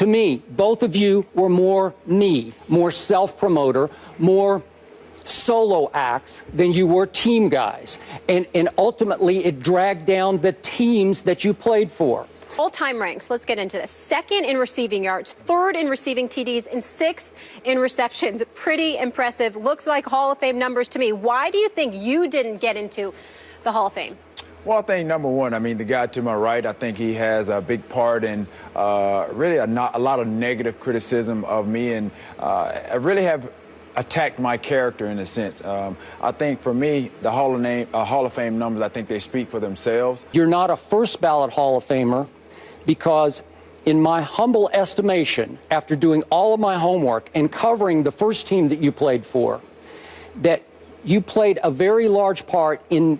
To me, both of you were more me, more self-promoter, more solo acts than you were team guys. And ultimately, it dragged down the teams that you played for. All-time ranks, let's get into this. Second in receiving yards, third in receiving TDs, and sixth in receptions. Pretty impressive. Looks like Hall of Fame numbers to me. Why do you think you didn't get into the Hall of Fame? Well, I think number one, I mean, the guy to my right, I think he has a big part in really a lot of negative criticism of me, and I really have attacked my character in a sense. I think for me, the Hall of Fame numbers, I think they speak for themselves. You're not a first ballot Hall of Famer because, in my humble estimation, after doing all of my homework and covering the first team that you played for, that you played a very large part in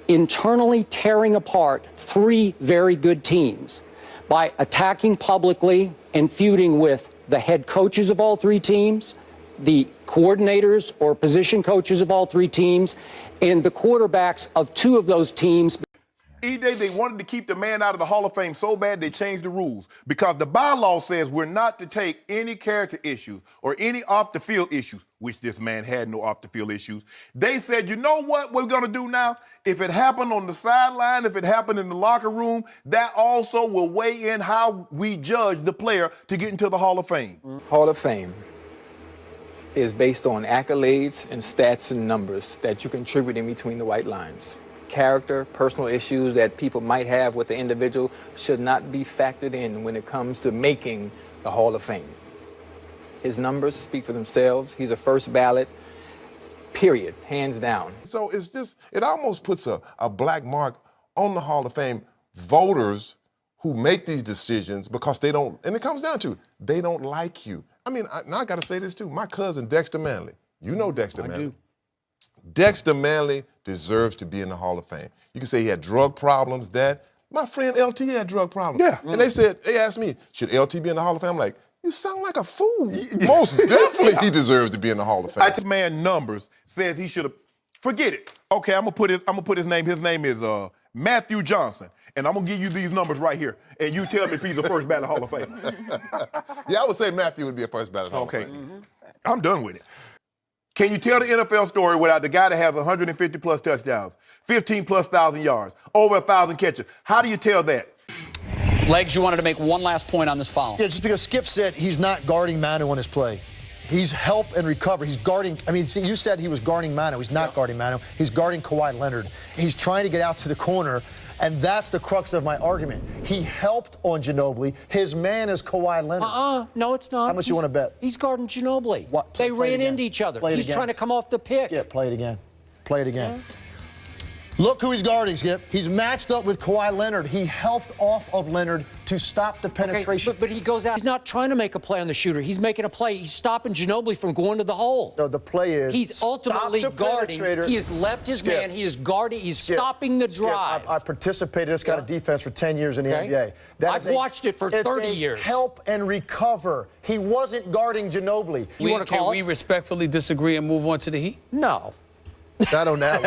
internally tearing apart three very good teams by attacking publicly and feuding with the head coaches of all three teams, the coordinators or position coaches of all three teams, and the quarterbacks of two of those teams. They wanted to keep the man out of the Hall of Fame so bad they changed the rules because the bylaw says we're not to take any character issues or any off-the-field issues, which this man had no off-the-field issues. They said, you know what we're going to do now? If it happened on the sideline, if it happened in the locker room, that also will weigh in how we judge the player to get into the Hall of Fame. Hall of Fame is based on accolades and stats and numbers that you contribute in between the white lines. Character, personal issues that people might have with the individual should not be factored in when it comes to making the Hall of Fame. His numbers speak for themselves. He's a first ballot, period, hands down. So it's just, it almost puts a black mark on the Hall of Fame voters who make these decisions because they don't, and it comes down to, they don't like you. I mean, now I got to say this too. My cousin, Dexter Manley, you know Dexter Manley. Do. Dexter Manley deserves to be in the Hall of Fame. You can say he had drug problems, that. My friend LT had drug problems. Yeah. And they asked me, should LT be in the Hall of Fame? I'm like, you sound like a fool. Most definitely he deserves to be in the Hall of Fame. That man numbers says he should have, forget it. Okay, I'm gonna put his name. His name is Matthew Johnson. And I'm gonna give you these numbers right here. And you tell me if he's a first ballot Hall of Fame. Yeah, I would say Matthew would be a first ballot Hall of Fame. Okay, I'm done with it. Can you tell the NFL story without the guy that has 150 plus touchdowns, 15 plus thousand yards, over 1,000 catches? How do you tell that? Legs, you wanted to make one last point on this foul. Yeah, just because Skip said he's not guarding Manu on his play. He's help and recover. He's guarding, I mean, see, you said he was guarding Manu. He's not guarding Manu. He's guarding Kawhi Leonard. He's trying to get out to the corner, and that's the crux of my argument. He helped on Ginobili. His man is Kawhi Leonard. No, it's not. How much you want to bet? He's guarding Ginobili. What? They Play it ran again. into each other. Play it He's again. trying to come off the pick. Skip, play it again. Play it again. Look who he's guarding, Skip. He's matched up with Kawhi Leonard. He helped off of Leonard to stop the penetration. Okay, but he goes out. He's not trying to make a play on the shooter. He's making a play. He's stopping Ginobili from going to the hole. No, the play is He's ultimately stop the guarding. penetrator. He has left his Skip. man. He is guarding. He's Skip. stopping the Skip, drive. I participated in this kind of defense for 10 years in the NBA. I've watched it for 30 years. Help and recover. He wasn't guarding Ginobili. Can we respectfully disagree and move on to the Heat? No. Not on that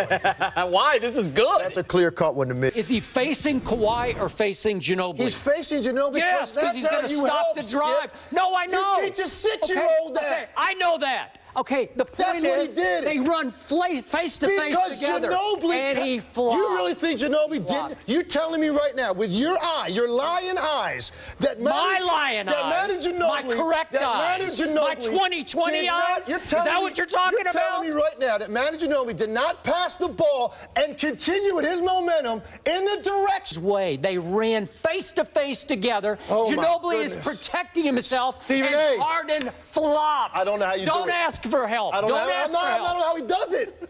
one. Why? This is good. That's a clear-cut one to me. Is he facing Kawhi or facing Ginobili? He's facing Ginobili. Yes, because he's going to stop the drive. No, I know. You teach a 6-year-old that. Okay, I know that. Okay, the point That's what is he did. they run face to face together, Ginobili, and he flopped. You really think Ginobili didn't? You're telling me right now, with your eye, your lying eyes, that my lying eyes, my correct eyes, my 20/20 eyes. Is that what you're talking about? You're telling me right now that Manu Ginobili did not pass the ball and continue with his momentum in the direction. Way they ran face to face together. Oh, Ginobili is protecting himself, Stephen and A. Harden flopped. I don't know how you do it. Don't ask for help. I don't ask for help. I don't know how he does it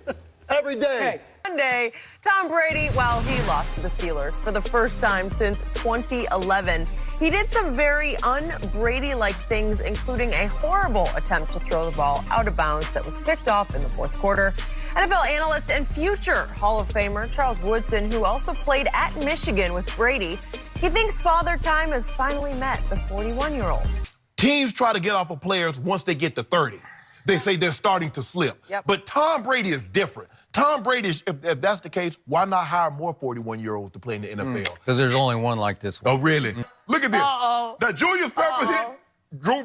every day. Okay. Monday, Tom Brady, well, he lost to the Steelers for the first time since 2011. He did some very un-Brady-like things, including a horrible attempt to throw the ball out of bounds that was picked off in the fourth quarter. NFL analyst and future Hall of Famer Charles Woodson, who also played at Michigan with Brady, he thinks Father Time has finally met the 41-year-old. Teams try to get off of players once they get to 30. They say they're starting to slip. Yep. But Tom Brady is different. Tom Brady, if that's the case, why not hire more 41-year-olds to play in the NFL? Because there's only one like this one. Oh, really? Look at this. Now, Julius Peppers hit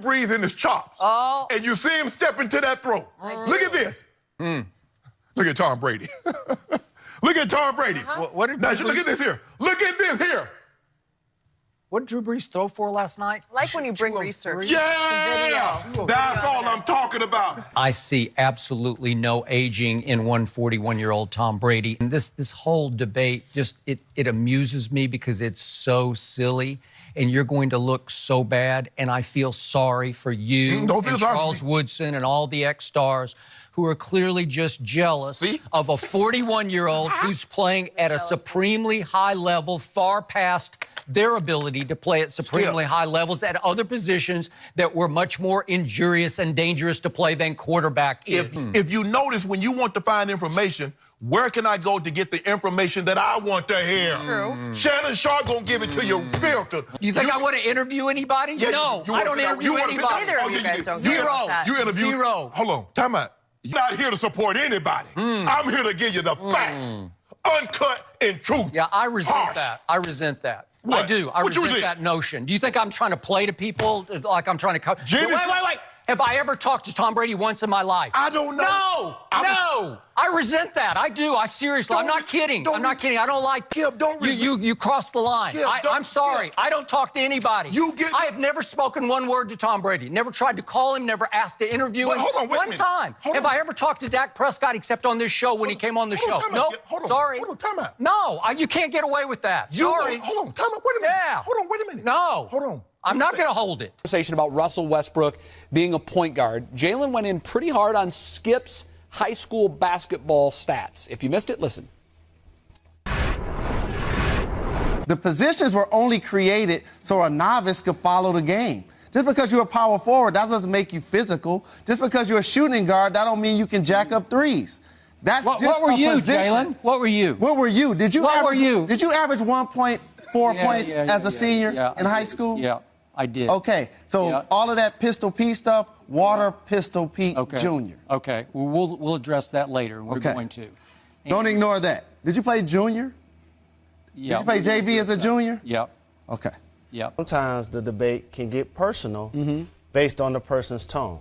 Brees in his chops. Oh. And you see him step into that throw. Look at this. Look at Tom Brady. Look at Tom Brady. What did Now, Drew look at Brees- this here. Look at this here. What did Drew Brees throw for last night? Like when you bring research. Yeah! Some video. That's all I'm talking about. I see absolutely no aging in 141-year-old Tom Brady. And this whole debate just it amuses me because it's so silly, and you're going to look so bad. And I feel sorry for you Don't feel and sorry for Charles me. Woodson and all the ex-stars who are clearly just jealous of a 41-year-old who's playing at a supremely high level, far past their ability to play at supremely high levels at other positions that were much more injurious and dangerous to play than quarterback is. If you notice, when you want to find information, where can I go to get the information that I want to hear? True. Shannon Sharpe gonna give it to you filtered. You think I want to interview anybody? Yeah, No, you I wanna don't sit down- interview you wanna sit down- anybody. Neither of Oh, you yeah, guys don't Zero. care about that. You interview. Zero. Hold on, time out. You're not here to support anybody. I'm here to give you the facts, uncut and truth. Yeah, I resent Harsh. that. I resent that. What? I do. I What you resent resent? that notion. Do you think I'm trying to play to people like I'm trying to... Jimmy- Wait. Have I ever talked to Tom Brady once in my life? I don't know. No. I resent that. I do. I seriously. I'm not kidding. I'm not kidding. I don't like... Skip, don't You crossed the line. Skip, I'm sorry. Skip. I don't talk to anybody. I have never spoken one word to Tom Brady. Never tried to call him. Never asked to interview But him. hold on, wait a one minute. time. Hold Have on. I ever talked to Dak Prescott except on this show when he came on the show? Hold on, time out, No. Skip. Hold on. Sorry. Hold on, time out. No. You can't get away with that. Sorry. Hold on, time out. Wait a minute. Yeah. Hold on, wait a minute. No. Hold on. I'm not going to hold it. Conversation about Russell Westbrook being a point guard. Jalen went in pretty hard on Skip's high school basketball stats. If you missed it, listen. The positions were only created so a novice could follow the game. Just because you're a power forward, that doesn't make you physical. Just because you're a shooting guard, that don't mean you can jack up threes. That's What just were a you, position. Jalen? What were you? What were you? Did you What average, were you? Did you average 1.4 points as a senior in high school? Yeah, I did. Okay, so all of that Pistol Pete stuff, Water Pistol Pete Jr. Okay, well, we'll address that later. We're Okay. going to. Don't ignore that. Did you play junior? Yeah. Did you play JV as a junior? Yep. Okay. Yep. Sometimes the debate can get personal based on the person's tone.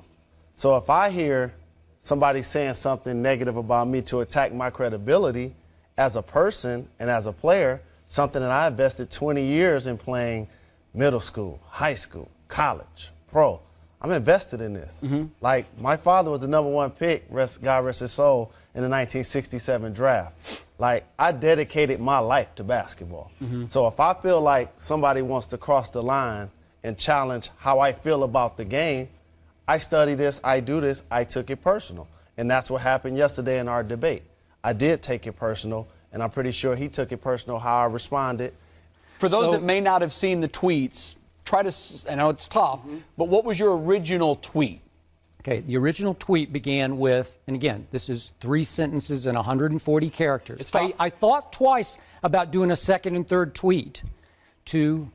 So if I hear somebody saying something negative about me to attack my credibility as a person and as a player, something that I invested 20 years in playing middle school, high school, college, pro, I'm invested in this. Like, my father was the #1 pick, God rest his soul, in the 1967 draft. Like, I dedicated my life to basketball. So if I feel like somebody wants to cross the line and challenge how I feel about the game, I study this, I do this, I took it personal. And that's what happened yesterday in our debate. I did take it personal, and I'm pretty sure he took it personal how I responded. For those that may not have seen the tweets, try to, I know it's tough, but what was your original tweet? Okay, the original tweet began with, and again, this is 3 sentences and 140 characters. It's tough. I thought twice about doing a second and third tweet to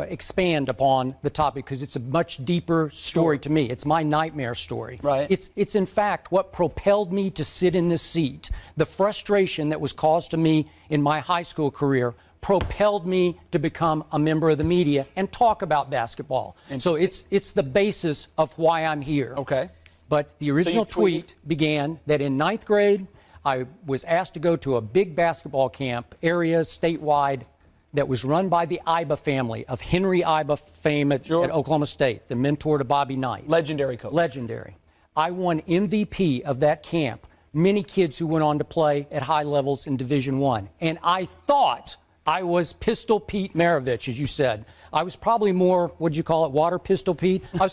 expand upon the topic because it's a much deeper story to me. It's my nightmare story. Right. It's in fact what propelled me to sit in this seat. The frustration that was caused to me in my high school career propelled me to become a member of the media and talk about basketball. So it's the basis of why I'm here. Okay. But the original tweet began that in 9th grade, I was asked to go to a big basketball camp, area, statewide, that was run by the Iba family of Henry Iba fame at Oklahoma State, the mentor to Bobby Knight. Legendary coach. Legendary. I won MVP of that camp. Many kids who went on to play at high levels in Division I. And I thought I was Pistol Pete Maravich, as you said. I was probably more, what'd you call it, Water Pistol Pete? I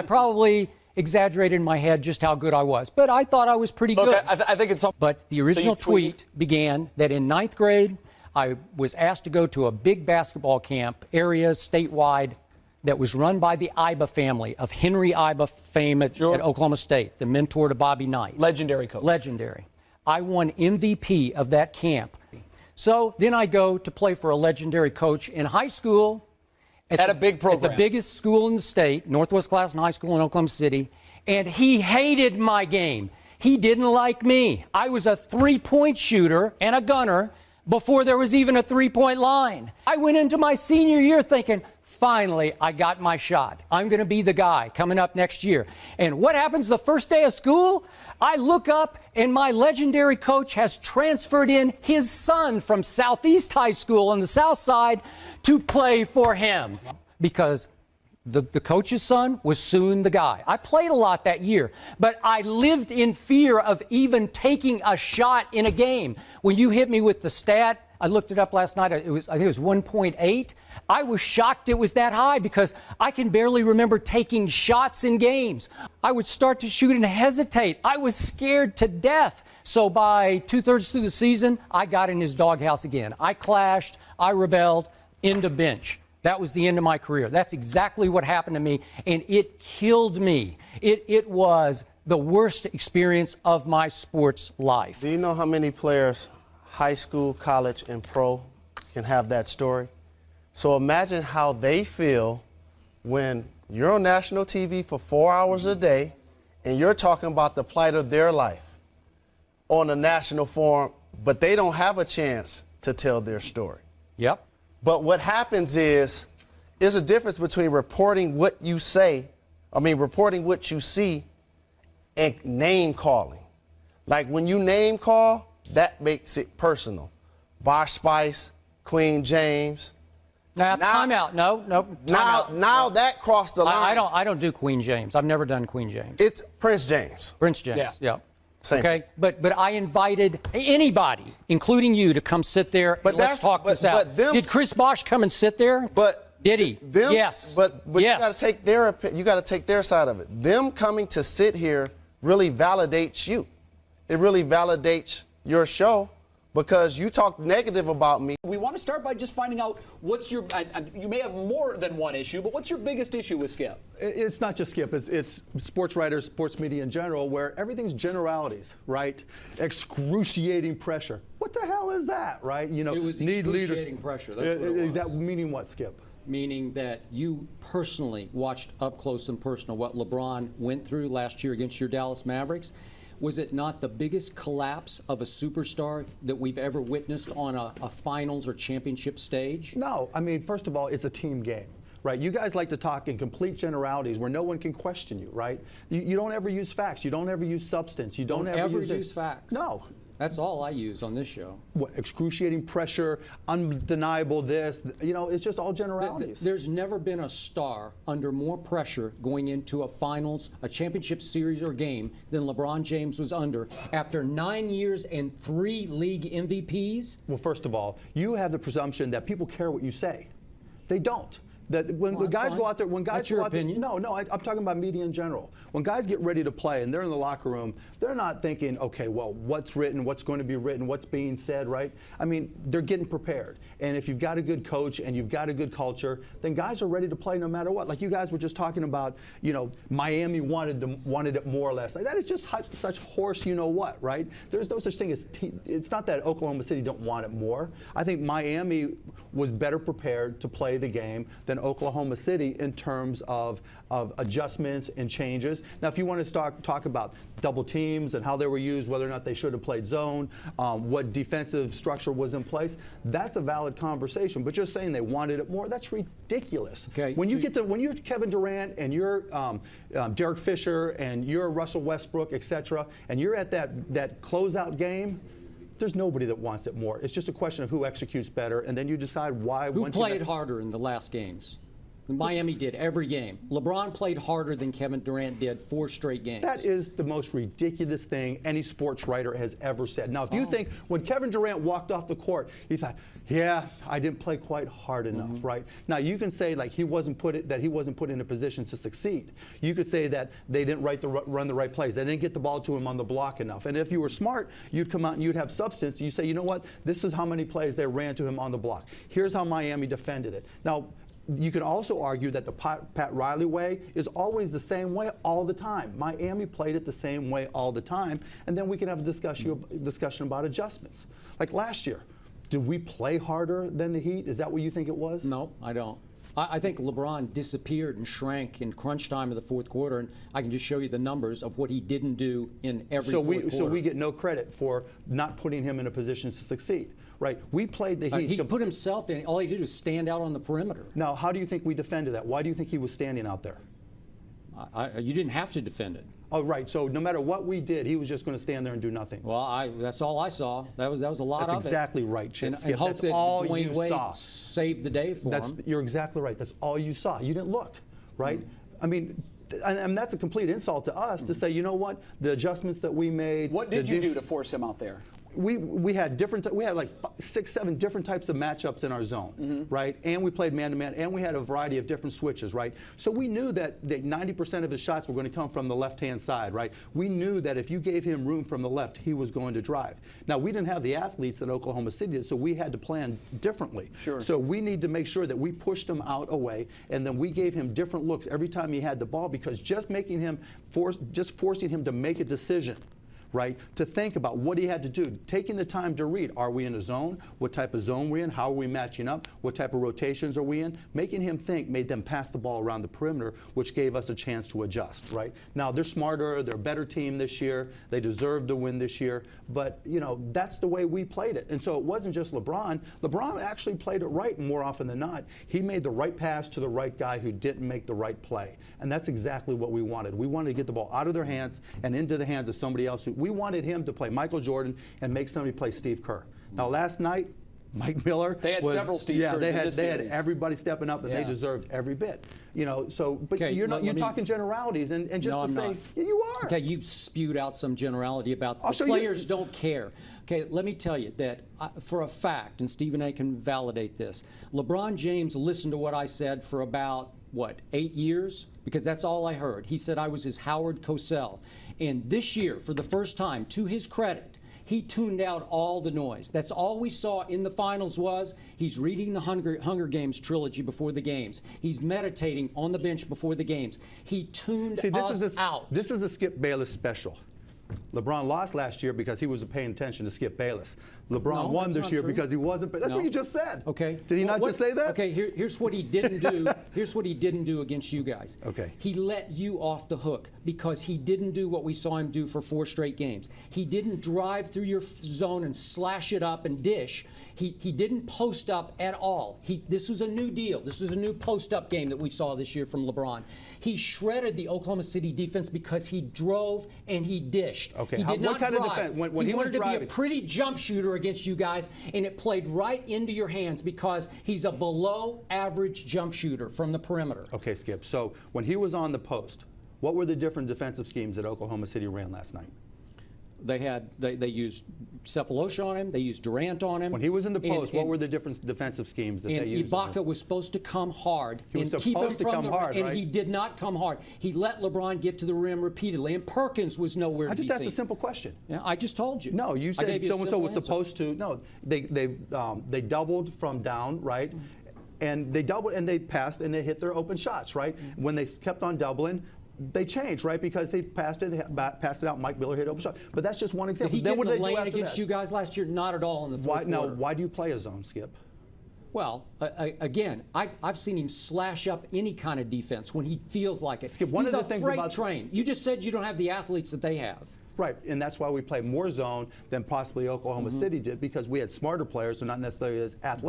probably exaggerated in my head just how good I was. But I thought I was pretty good. I think it's... But the original tweet began that in 9th grade, I was asked to go to a big basketball camp, area, statewide, that was run by the Iba family of Henry Iba fame at Oklahoma State, the mentor to Bobby Knight. Legendary coach. Legendary. I won MVP of that camp. So then I go to play for a legendary coach in high school. At a big program. At the biggest school in the state, Northwest Classen High School in Oklahoma City. And he hated my game. He didn't like me. I was a 3-point shooter and a gunner before there was even a 3-point line. I went into my senior year thinking, finally, I got my shot. I'm going to be the guy coming up next year. And what happens the first day of school? I look up, and my legendary coach has transferred in his son from Southeast High School on the South Side to play for him because the coach's son was soon the guy. I played a lot that year, but I lived in fear of even taking a shot in a game. When you hit me with the stat, I looked it up last night. I think it was 1.8. I was shocked it was that high because I can barely remember taking shots in games. I would start to shoot and hesitate. I was scared to death. So by 2/3 through the season, I got in his doghouse again. I clashed. I rebelled. Into bench. That was the end of my career. That's exactly what happened to me, and it killed me. It was the worst experience of my sports life. Do you know how many players, high school, college, and pro, can have that story? So imagine how they feel when you're on national TV for 4 hours a day and you're talking about the plight of their life on a national forum, but they don't have a chance to tell their story. Yep. But what happens is, there's a difference between reporting what you say, reporting what you see, and name calling. Like when you name call, that makes it personal. Bosh Spice, Queen James. Now time out. No. Now that crossed the line. I don't do Queen James. I've never done Queen James. It's Prince James. Prince James. Yeah. Same. Okay, but I invited anybody, including you, to come sit there and let's talk this out. Did Chris Bosh come and sit there? Did he? Yes. But yes. You got to take their side of it. Them coming to sit here really validates you. It really validates your show because you talk negative about me. We want to start by just finding out what's your, you may have more than one issue, but what's your biggest issue with Skip? It's not just Skip, it's sports writers, sports media in general, where everything's generalities, right? Excruciating pressure. What the hell is that, right? You know, it was excruciating pressure. That's what it was. Is that meaning what, Skip? Meaning that you personally watched up close and personal what LeBron went through last year against your Dallas Mavericks. Was it not the biggest collapse of a superstar that we've ever witnessed on a finals or championship stage? No. I mean, first of all, it's a team game. Right, you guys like to talk in complete generalities where no one can question you, right? You don't ever use facts. You don't ever use substance. You don't ever use facts. No. That's all I use on this show. What, excruciating pressure, undeniable this, you know, it's just all generalities. There's never been a star under more pressure going into a finals, a championship series or game than LeBron James was under after 9 years and 3 league MVPs. Well, first of all, you have the presumption that people care what you say. They don't. That when the guys go out there, when guys go out there, no, I'm talking about media in general. When guys get ready to play and they're in the locker room, they're not thinking, okay, well, what's written, what's going to be written, what's being said, right? I mean, they're getting prepared. And if you've got a good coach and you've got a good culture, then guys are ready to play no matter what. Like you guys were just talking about, you know, Miami wanted it more or less. Like that is just such horse, you know what, right? There's no such thing as it's not that Oklahoma City don't want it more. I think Miami was better prepared to play the game than Oklahoma City in terms of adjustments and changes. Now, if you want to talk about double teams and how they were used, whether or not they should have played zone, what defensive structure was in place, that's a valid conversation. But just saying they wanted it more, that's ridiculous. Okay. When you're Kevin Durant and you're Derek Fisher and you're Russell Westbrook, etc., and you're at that closeout game, there's nobody that wants it more. It's just a question of who executes better, and then you decide why. Who played harder in the last games? Miami did every game. LeBron played harder than Kevin Durant did 4 straight games. That is the most ridiculous thing any sports writer has ever said. Now, if you think when Kevin Durant walked off the court, he thought, yeah, I didn't play quite hard enough, right? Now, you can say like he wasn't put in a position to succeed. You could say that they didn't run the right plays. They didn't get the ball to him on the block enough. And if you were smart, you'd come out and you'd have substance. You say, you know what? This is how many plays they ran to him on the block. Here's how Miami defended it. Now, you can also argue that the Pat Riley way is always the same way all the time. Miami played it the same way all the time, and then we can have a discussion about adjustments. Like last year, did we play harder than the Heat? Is that what you think it was? No, I don't. I think LeBron disappeared and shrank in crunch time of the fourth quarter, and I can just show you the numbers of what he didn't do in every fourth quarter. So we get no credit for not putting him in a position to succeed, right? We played the Heat. He put himself in. All he did was stand out on the perimeter. Now, how do you think we defended that? Why do you think he was standing out there? You didn't have to defend it. Oh, right. So no matter what we did, he was just going to stand there and do nothing. Well, that's all I saw. That was a lot of it. That's exactly right, Chip. And hope that's that all Dwayne you Wade saw. saved the day for him. You're exactly right. That's all you saw. You didn't look, right? I mean, and that's a complete insult to us to say, you know what, the adjustments that we made. What did you do to force him out there? We had like 6, 7 different types of matchups in our zone, right? And we played man-to-man, and we had a variety of different switches, right? So we knew that 90% of his shots were going to come from the left-hand side, right? We knew that if you gave him room from the left, he was going to drive. Now, we didn't have the athletes that Oklahoma City did, so we had to plan differently. Sure. So we need to make sure that we pushed him out away, and then we gave him different looks every time he had the ball, because just making him forcing him to make a decision, right, to think about what he had to do, taking the time to read. Are we in a zone? What type of zone we're in? How are we matching up? What type of rotations are we in? Making him think made them pass the ball around the perimeter, which gave us a chance to adjust, right? Now, they're smarter. They're a better team this year. They deserve to win this year. But, you know, that's the way we played it. And so it wasn't just LeBron. LeBron actually played it right more often than not. He made the right pass to the right guy who didn't make the right play. And that's exactly what we wanted. We wanted to get the ball out of their hands and into the hands of somebody else. We wanted him to play Michael Jordan and make somebody play Steve Kerr. Now, last night, Mike Miller. They had several Steve Kerrs they in had this they had series. everybody stepping up, and they deserved every bit. You know, so but Okay, you're talking generalities, and just to say you are. Okay, you spewed out some generality about the players don't care. Okay, let me tell you that for a fact, and Stephen A. can validate this. LeBron James listened to what I said for about 8 years, because that's all I heard. He said I was his Howard Cosell. And this year, for the first time, to his credit, he tuned out all the noise. That's all we saw in the finals was he's reading the Hunger Games trilogy before the games. He's meditating on the bench before the games. He tuned us out. This is a Skip Bayless special. LeBron lost last year because he wasn't paying attention to Skip Bayless. LeBron won this year because he wasn't. That's what you just said. Okay. Did he not just say that? Okay. Here's what he didn't do. Here's what he didn't do against you guys. Okay. He let you off the hook because he didn't do what we saw him do for 4 straight games. He didn't drive through your zone and slash it up and dish. He didn't post up at all. This was a new deal. This was a new post-up game that we saw this year from LeBron. He shredded the Oklahoma City defense because he drove and he dished. Okay. He did not what kind drive. of defense? When he he wanted was to driving, be a pretty jump shooter against you guys, and it played right into your hands because he's a below-average jump shooter from the perimeter. Okay, Skip. So when he was on the post, what were the different defensive schemes that Oklahoma City ran last night? They used Cephalosha on him. They used Durant on him. When he was in the post, what were the different defensive schemes that they used? Ibaka was supposed to come hard and keep him from the hard, and right? he did not come hard. He let LeBron get to the rim repeatedly, and Perkins was nowhere to be seen. I just asked a simple question. Yeah, I just told you. No, you said so-and-so was answer. supposed to. No, they doubled from down, right? And they doubled and they passed and they hit their open shots, right? When they kept on doubling, they changed, right? Because they passed it out. Mike Miller hit open shot. But that's just one example. Did he then get what in did the they do lane after against that? you guys last year? Not at all in the fourth quarter. Now, why do you play a zone, Skip? Well, again, I've seen him slash up any kind of defense when he feels like it. Skip, one He's of the a things freight about train. You just said you don't have the athletes that they have. Right, and that's why we play more zone than possibly Oklahoma City did, because we had smarter players who are not necessarily as athletic.